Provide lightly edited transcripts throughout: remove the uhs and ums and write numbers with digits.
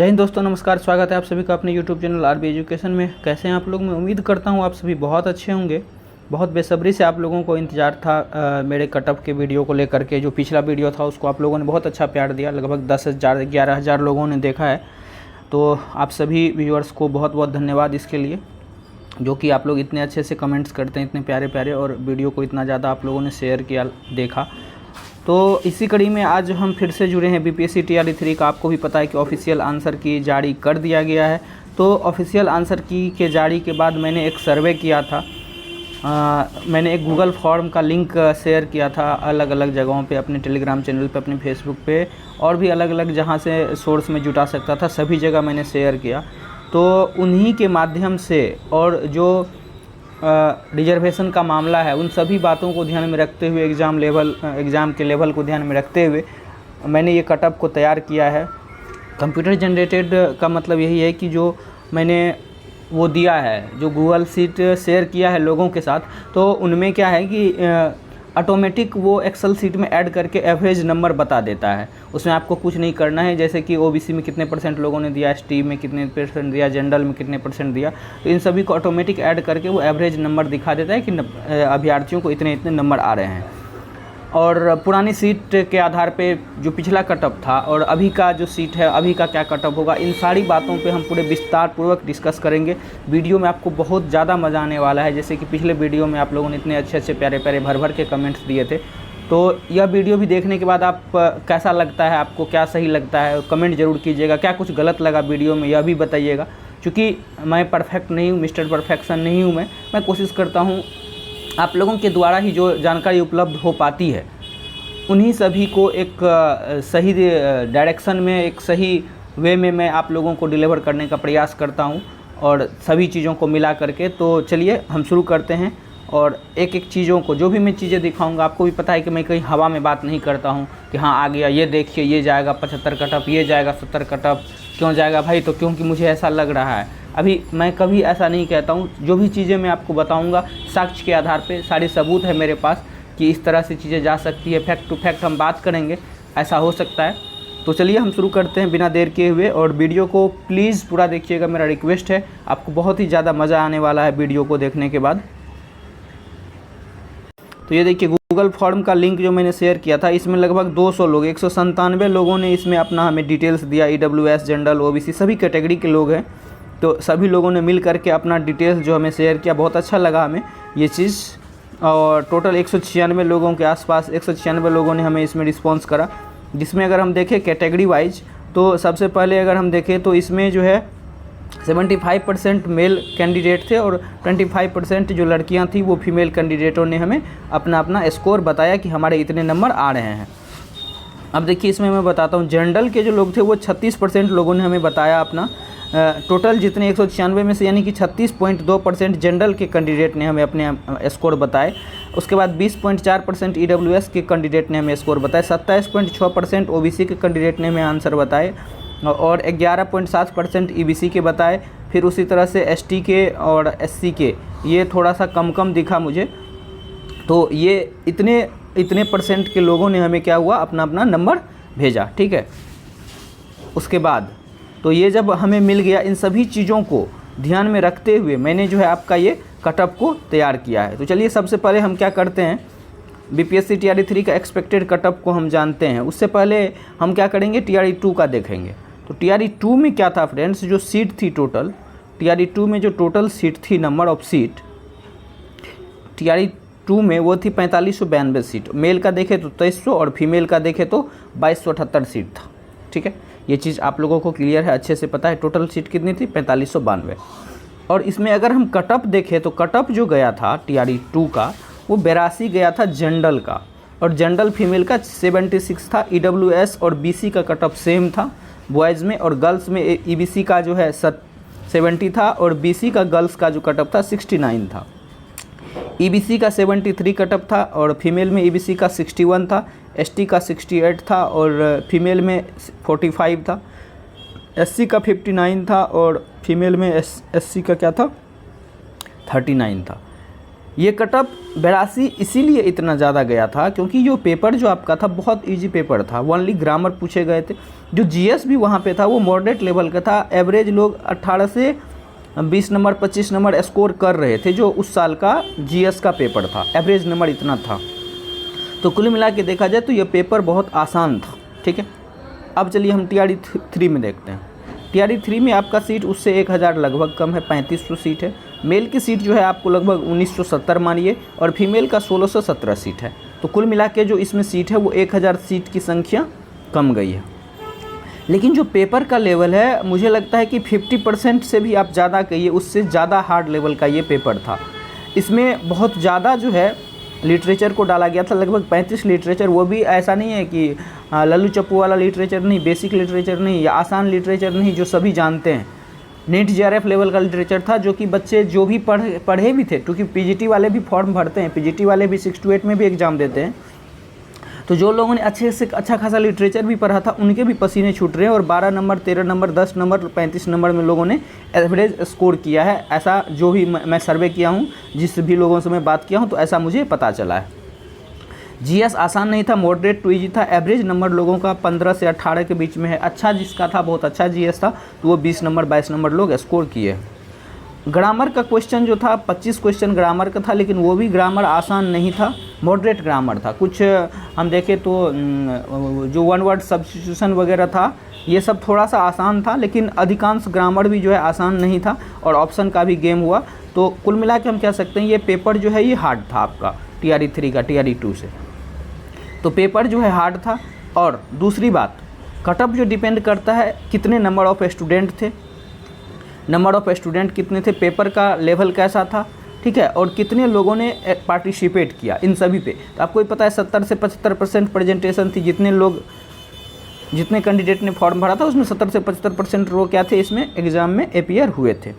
जय हिंद दोस्तों, नमस्कार। स्वागत है आप सभी का अपने YouTube चैनल आरबी एजुकेशन में। कैसे हैं आप लोग? मैं उम्मीद करता हूं आप सभी बहुत अच्छे होंगे। बहुत बेसब्री से आप लोगों को इंतज़ार था मेरे कटअप के वीडियो को लेकर के। जो पिछला वीडियो था उसको आप लोगों ने बहुत अच्छा प्यार दिया, लगभग 10,000 11,000 लोगों ने देखा है। तो आप सभी व्यूअर्स को बहुत बहुत धन्यवाद इसके लिए, जो कि आप लोग इतने अच्छे से कमेंट्स करते हैं, इतने प्यारे प्यारे, और वीडियो को इतना ज़्यादा आप लोगों ने शेयर किया, देखा। तो इसी कड़ी में आज हम फिर से जुड़े हैं। बीपीएससी टीआरई 3 का आपको भी पता है कि ऑफिशियल आंसर की जारी कर दिया गया है। तो ऑफिशियल आंसर की के जारी के बाद मैंने एक सर्वे किया था। मैंने एक गूगल फॉर्म का लिंक शेयर किया था अलग अलग जगहों पे, अपने टेलीग्राम चैनल पे, अपने फेसबुक पे, और भी अलग अलग जहाँ से सोर्स में जुटा सकता था सभी जगह मैंने शेयर किया। तो उन्हीं के माध्यम से, और जो रिजर्वेशन का मामला है, उन सभी बातों को ध्यान में रखते हुए, एग्ज़ाम के लेवल को ध्यान में रखते हुए मैंने ये कटअप को तैयार किया है। कंप्यूटर जनरेटेड का मतलब यही है कि जो मैंने वो दिया है, जो गूगल शीट शेयर किया है लोगों के साथ, तो उनमें क्या है कि ऑटोमेटिक वो एक्सेल शीट में ऐड करके एवरेज नंबर बता देता है। उसमें आपको कुछ नहीं करना है, जैसे कि ओबीसी में कितने % लोगों ने दिया, एसटी में कितने % दिया, जनरल में कितने % दिया, तो इन सभी को ऑटोमेटिक ऐड करके वो एवरेज नंबर दिखा देता है कि अभ्यर्थियों को इतने इतने नंबर आ रहे हैं। और पुरानी सीट के आधार पे जो पिछला कटअप था और अभी का जो सीट है, अभी का क्या कटअप होगा, इन सारी बातों पे हम पूरे विस्तार पूर्वक डिस्कस करेंगे। वीडियो में आपको बहुत ज़्यादा मज़ा आने वाला है। जैसे कि पिछले वीडियो में आप लोगों ने इतने अच्छे अच्छे प्यारे प्यारे भर भर के कमेंट्स दिए थे। तो यह वीडियो भी देखने के बाद आप कैसा लगता है, आपको क्या सही लगता है, कमेंट ज़रूर कीजिएगा। क्या कुछ गलत लगा वीडियो में यह भी बताइएगा, क्योंकि मैं परफेक्ट नहीं हूँ, मिस्टर परफेक्शन नहीं हूँ। मैं कोशिश करता हूँ आप लोगों के द्वारा ही जो जानकारी उपलब्ध हो पाती है, उन्हीं सभी को एक सही डायरेक्शन में, एक सही वे में मैं आप लोगों को डिलीवर करने का प्रयास करता हूं, और सभी चीज़ों को मिला करके। तो चलिए हम शुरू करते हैं, और एक एक चीज़ों को, जो भी मैं चीज़ें दिखाऊंगा, आपको भी पता है कि मैं कहीं हवा में बात नहीं करता हूं कि हाँ आ गया, ये देखिए ये जाएगा 75 कटअप, ये जाएगा 70 कटअप। क्यों जाएगा भाई? तो क्योंकि मुझे ऐसा लग रहा है। अभी मैं कभी ऐसा नहीं कहता हूँ। जो भी चीज़ें मैं आपको बताऊँगा साक्ष्य के आधार पर, सारे सबूत है मेरे पास कि इस तरह से चीज़ें जा सकती है। फैक्ट टू फैक्ट हम बात करेंगे, ऐसा हो सकता है। तो चलिए हम शुरू करते हैं बिना देर किए हुए, और वीडियो को प्लीज़ पूरा देखिएगा, मेरा रिक्वेस्ट है। आपको बहुत ही ज़्यादा मज़ा आने वाला है वीडियो को देखने के बाद। तो ये देखिए गूगल फॉर्म का लिंक जो मैंने शेयर किया था, इसमें लगभग 200 लोग, 197 लोगों ने इसमें अपना हमें डिटेल्स दिया। EWS, जनरल, OBC सभी कैटेगरी के लोग हैं। तो सभी लोगों ने मिल करके अपना डिटेल्स जो हमें शेयर किया। बहुत अच्छा लगा हमें ये चीज़। और टोटल 196 लोगों के आसपास, 196 लोगों ने हमें इसमें रिस्पॉन्स करा। जिसमें अगर हम देखें कैटेगरी वाइज, तो सबसे पहले अगर हम देखें तो इसमें जो है 75% मेल कैंडिडेट थे, और 25% जो लड़कियां थी वो फीमेल कैंडिडेटों ने हमें अपना अपना स्कोर बताया कि हमारे इतने नंबर आ रहे हैं। अब देखिए इसमें मैं बताता हूँ, जनरल के जो लोग थे वो 36% लोगों ने हमें बताया अपना। टोटल जितने 196 में से, यानी कि 36.2% जनरल के कैंडिडेट ने हमें अपने स्कोर बताए। उसके बाद 20.4% EWS के कैंडिडेट ने हमें स्कोर बताए, 27.6% OBC के कैंडिडेट ने हमें आंसर बताए, और 11.7% EBC के बताए। फिर उसी तरह से ST के और SC के, ये थोड़ा सा कम दिखा मुझे। तो ये इतने परसेंट के लोगों ने हमें क्या हुआ, अपना अपना नंबर भेजा। ठीक है। उसके बाद तो ये जब हमें मिल गया, इन सभी चीज़ों को ध्यान में रखते हुए मैंने जो है आपका ये कटअप को तैयार किया है। तो चलिए सबसे पहले हम क्या करते हैं, बीपीएससी टीआरई 3 का एक्सपेक्टेड कटअप को हम जानते हैं। उससे पहले हम क्या करेंगे, टीआरई 2 का देखेंगे। तो टीआरई 2 में क्या था फ्रेंड्स, जो सीट थी टोटल, टीआरई 2 में जो टोटल सीट थी, नंबर ऑफ सीट टीआरई 2 में वो थी 4592 सीट। मेल का देखें तो 2300, और फीमेल का देखें तो 2278 सीट था। ठीक है, ये चीज़ आप लोगों को क्लियर है, अच्छे से पता है। टोटल सीट कितनी थी, 4592। और इसमें अगर हम कटअप देखें तो कटअप जो गया था टीआरई 2 का, वो 82 गया था जनरल का, और जनरल फीमेल का 76 था। EWS और BC का कटअप सेम था बॉयज़ में, और गर्ल्स में EBC का जो है 70 था, और BC का गर्ल्स का जो कटअप था 69 था। EBC का 73 कटअप था, और फीमेल में EBC का 61 था, ST का 68 था, और फीमेल में 45 था, SC का 59 था, और फीमेल में SC का क्या था, 39 था। ये कटअप 82 इसीलिए इतना ज़्यादा गया था क्योंकि जो पेपर जो आपका था बहुत इजी पेपर था, ओनली ग्रामर पूछे गए थे। जो जीएस भी वहाँ पे था वो मॉडरेट लेवल का था, एवरेज लोग 18 से 20 नंबर 25 नंबर स्कोर कर रहे थे, जो उस साल का जीएस का पेपर था, एवरेज नंबर इतना था। तो कुल मिला के देखा जाए तो ये पेपर बहुत आसान था, ठीक है। अब चलिए हम TRE 3 में देखते हैं। TRE 3 में आपका सीट उससे 1000 लगभग कम है, 3500 सीट है। मेल की सीट जो है आपको लगभग 1970 मानिए, और फीमेल का 1617 सीट है। तो कुल मिला के जो इसमें सीट है वो 1000 सीट की संख्या कम गई है। लेकिन जो पेपर का लेवल है मुझे लगता है कि 50% से भी आप ज़्यादा कहिए, उससे ज़्यादा हार्ड लेवल का ये पेपर था। इसमें बहुत ज़्यादा जो है लिटरेचर को डाला गया था, लगभग 35 लिटरेचर। वो भी ऐसा नहीं है कि लल्लू चप्पू वाला लिटरेचर नहीं, बेसिक लिटरेचर नहीं, या आसान लिटरेचर नहीं जो सभी जानते हैं। नीट JRF लेवल का लिटरेचर था जो कि बच्चे जो भी पढ़े भी थे, क्योंकि PGT वाले भी फॉर्म भरते हैं, PGT वाले भी 6 to 8 में भी एग्ज़ाम देते हैं। तो जो लोगों ने अच्छे से अच्छा खासा लिटरेचर भी पढ़ा था उनके भी पसीने छूट रहे हैं, और 12 नंबर 13 नंबर 10 नंबर 35 नंबर में लोगों ने एवरेज स्कोर किया है। ऐसा जो भी मैं सर्वे किया हूँ, जिस भी लोगों से मैं बात किया हूँ, तो ऐसा मुझे पता चला है। जीएस आसान नहीं था, मॉडरेट टू इजी था। एवरेज नंबर लोगों का 15 से 18 के बीच में है। अच्छा जिसका था, बहुत अच्छा जीएस था, तो वो 20 नंबर 22 नंबर लोग स्कोर किए। ग्रामर का क्वेश्चन जो था 25 क्वेश्चन ग्रामर का था, लेकिन वो भी ग्रामर आसान नहीं था, मॉडरेट ग्रामर था। कुछ हम देखें तो जो वन वर्ड सब्स्टिट्यूशन वगैरह था ये सब थोड़ा सा आसान था, लेकिन अधिकांश ग्रामर भी जो है आसान नहीं था, और ऑप्शन का भी गेम हुआ। तो कुल मिला के हम कह सकते हैं ये पेपर जो है ये हार्ड था आपका TRE 3 का TRE 2 से। तो पेपर जो है हार्ड था। और दूसरी बात, कटअप जो डिपेंड करता है कितने नंबर ऑफ़ स्टूडेंट थे, नंबर ऑफ़ स्टूडेंट कितने थे, पेपर का लेवल कैसा था, ठीक है, और कितने लोगों ने पार्टिसिपेट किया इन सभी पे। तो आपको ही पता है 70 से 75% प्रेजेंटेशन थी। जितने कैंडिडेट ने फॉर्म भरा था उसमें 70 से 75% वो क्या थे, इसमें एग्ज़ाम में अपीयर हुए थे।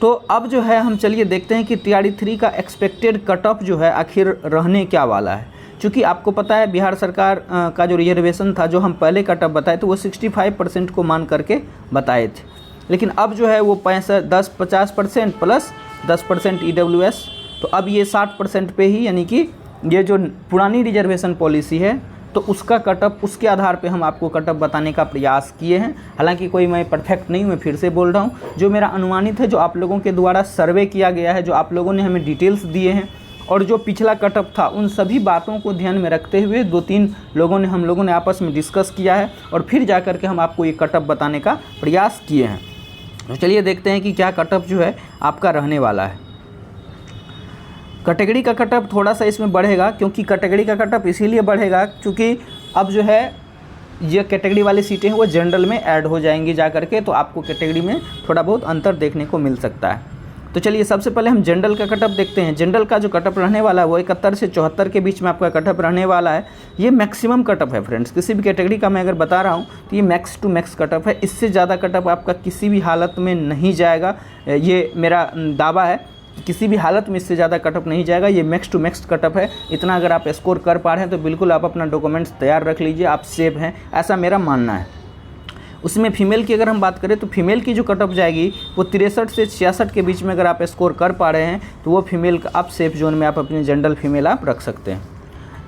तो अब जो है हम चलिए देखते हैं कि TRE 3 का एक्सपेक्टेड कट ऑफ जो है आखिर रहने क्या वाला है। क्योंकि आपको पता है बिहार सरकार का जो रिजर्वेशन था, जो हम पहले कट ऑफ बताए थे, वो 65% को मान करके बताए थे। लेकिन अब जो है वो 50% प्लस 10% EWS, तो अब ये 60% पे ही, यानी कि ये जो पुरानी रिजर्वेशन पॉलिसी है तो उसका कटअप, उसके आधार पे हम आपको कटअप बताने का प्रयास किए हैं। हालांकि कोई मैं परफेक्ट नहीं हूँ, मैं फिर से बोल रहा हूँ, जो मेरा अनुमानित है, जो आप लोगों के द्वारा सर्वे किया गया है, जो आप लोगों ने हमें डिटेल्स दिए हैं, और जो पिछला कटअप था, उन सभी बातों को ध्यान में रखते हुए 2-3 हम लोगों ने आपस में डिस्कस किया है, और फिर जा कर के हम आपको ये कटअप बताने का प्रयास किए हैं। तो चलिए देखते हैं कि क्या कटअप जो है आपका रहने वाला है। कैटेगरी का कटअप थोड़ा सा इसमें बढ़ेगा, क्योंकि कैटेगरी का कटअप इसीलिए बढ़ेगा क्योंकि अब जो है ये कैटेगरी वाली सीटें हैं वो जनरल में ऐड हो जाएंगी जा करके, तो आपको कैटेगरी में थोड़ा बहुत अंतर देखने को मिल सकता है। तो चलिए सबसे पहले हम जनरल का कटअप देखते हैं। जनरल का जो कटअप रहने वाला है वो 71 से 74 के बीच में आपका कटअप रहने वाला है। ये मैक्सिमम कटअप है फ्रेंड्स, किसी भी कैटेगरी का मैं अगर बता रहा हूँ तो ये मैक्स टू मैक्स कटअप है। इससे ज़्यादा कटअप आपका किसी भी हालत में नहीं जाएगा, ये मेरा दावा है। किसी भी हालत में इससे ज़्यादा कटअप नहीं जाएगा, ये मैक्स टू मैक्स कटअप है। इतना अगर आप स्कोर कर पा रहे हैं तो बिल्कुल आप अपना डॉक्यूमेंट्स तैयार रख लीजिए, आप सेफ हैं, ऐसा मेरा मानना है। उसमें फीमेल की अगर हम बात करें तो फीमेल की जो कटअप जाएगी वो 63 से 66 के बीच में अगर आप स्कोर कर पा रहे हैं तो वो फीमेल का आप सेफ जोन में आप अपनी जनरल फीमेल आप रख सकते हैं।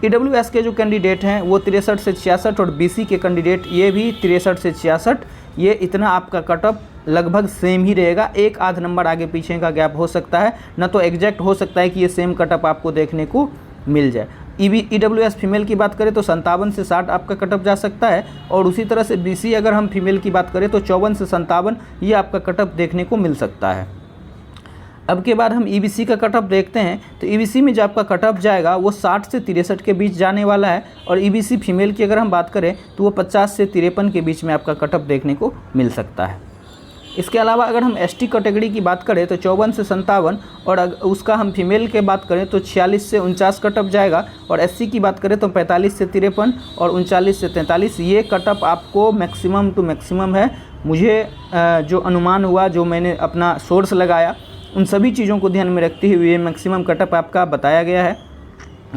EWS के जो कैंडिडेट हैं वो 63 से 66, और BC के कैंडिडेट ये भी 63 से 66। ये इतना आपका कटअप लगभग सेम ही रहेगा, एक आध नंबर आगे पीछे का गैप हो सकता है, ना तो एग्जैक्ट हो सकता है कि ये सेम कटअप आपको देखने को मिल जाए। EWS फीमेल की बात करें तो 57 से 60 आपका कटअप जा सकता है, और उसी तरह से BC अगर हम फीमेल की बात करें तो 54 से 57 ये आपका कटअप देखने को मिल सकता है। अब के बाद हम EBC का कटअप देखते हैं। तो EBC में जो आपका कटअप जाएगा वो 60 से 63 के बीच जाने वाला है, और EBC फीमेल की अगर हम बात करें तो वो 50 से 53 के बीच में आपका कटअप देखने को मिल सकता है। इसके अलावा अगर हम ST कैटेगरी की बात करें तो 54 से 57, और उसका हम फीमेल के बात करें तो 46 से 49 कटअप जाएगा, और SC की बात करें तो 45 से 53 और 39 से 43। ये कटअप आपको मैक्सिमम टू मैक्सिमम है। मुझे जो अनुमान हुआ, जो मैंने अपना सोर्स लगाया, उन सभी चीज़ों को ध्यान में रखते हुए मैक्सिमम कटअप आपका बताया गया है,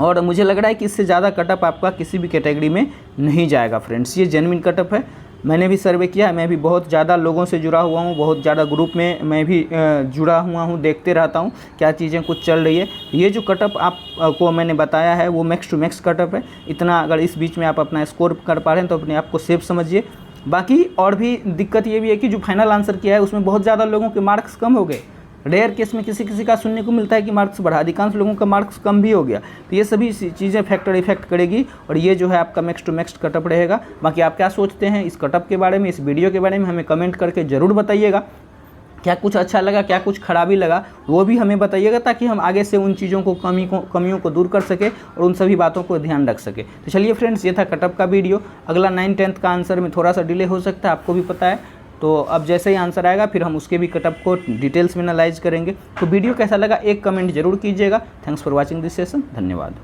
और मुझे लग रहा है कि इससे ज़्यादा कटअप आपका किसी भी कैटेगरी में नहीं जाएगा फ्रेंड्स। ये जेन्युइन कटअप है, मैंने भी सर्वे किया है, मैं भी बहुत ज़्यादा लोगों से जुड़ा हुआ हूँ, बहुत ज़्यादा ग्रुप में मैं भी जुड़ा हुआ हूँ, देखते रहता हूँ क्या चीज़ें कुछ चल रही है। ये जो कटअप आपको मैंने बताया है वो मैक्स टू मैक्स कटअप है। इतना अगर इस बीच में आप अपना स्कोर कर पा रहे हैं तो अपने आप को सेफ समझिए। बाकी और भी दिक्कत ये भी है कि जो फाइनल आंसर किया है उसमें बहुत ज़्यादा लोगों के मार्क्स कम हो गए। रेयर केस में किसी किसी का सुनने को मिलता है कि मार्क्स बढ़ा, अधिकांश लोगों का मार्क्स कम भी हो गया। तो ये सभी चीज़ें फैक्टर इफेक्ट करेगी और ये जो है आपका मैक्स टू मैक्स कटअप रहेगा। बाकी आप क्या सोचते हैं इस कटअप के बारे में, इस वीडियो के बारे में हमें कमेंट करके ज़रूर बताइएगा। क्या कुछ अच्छा लगा, क्या कुछ खराबी लगा वो भी हमें बताइएगा, ताकि हम आगे से उन चीज़ों को कमियों को दूर कर सके और उन सभी बातों को ध्यान रख सके। तो चलिए फ्रेंड्स, ये था कटअप का वीडियो। अगला 9-10th का आंसर में थोड़ा सा डिले हो सकता है, आपको भी पता है। तो अब जैसे ही आंसर आएगा फिर हम उसके भी कटअप को डिटेल्स में एनालाइज करेंगे। तो वीडियो कैसा लगा एक कमेंट जरूर कीजिएगा। Thanks for watching this session. धन्यवाद।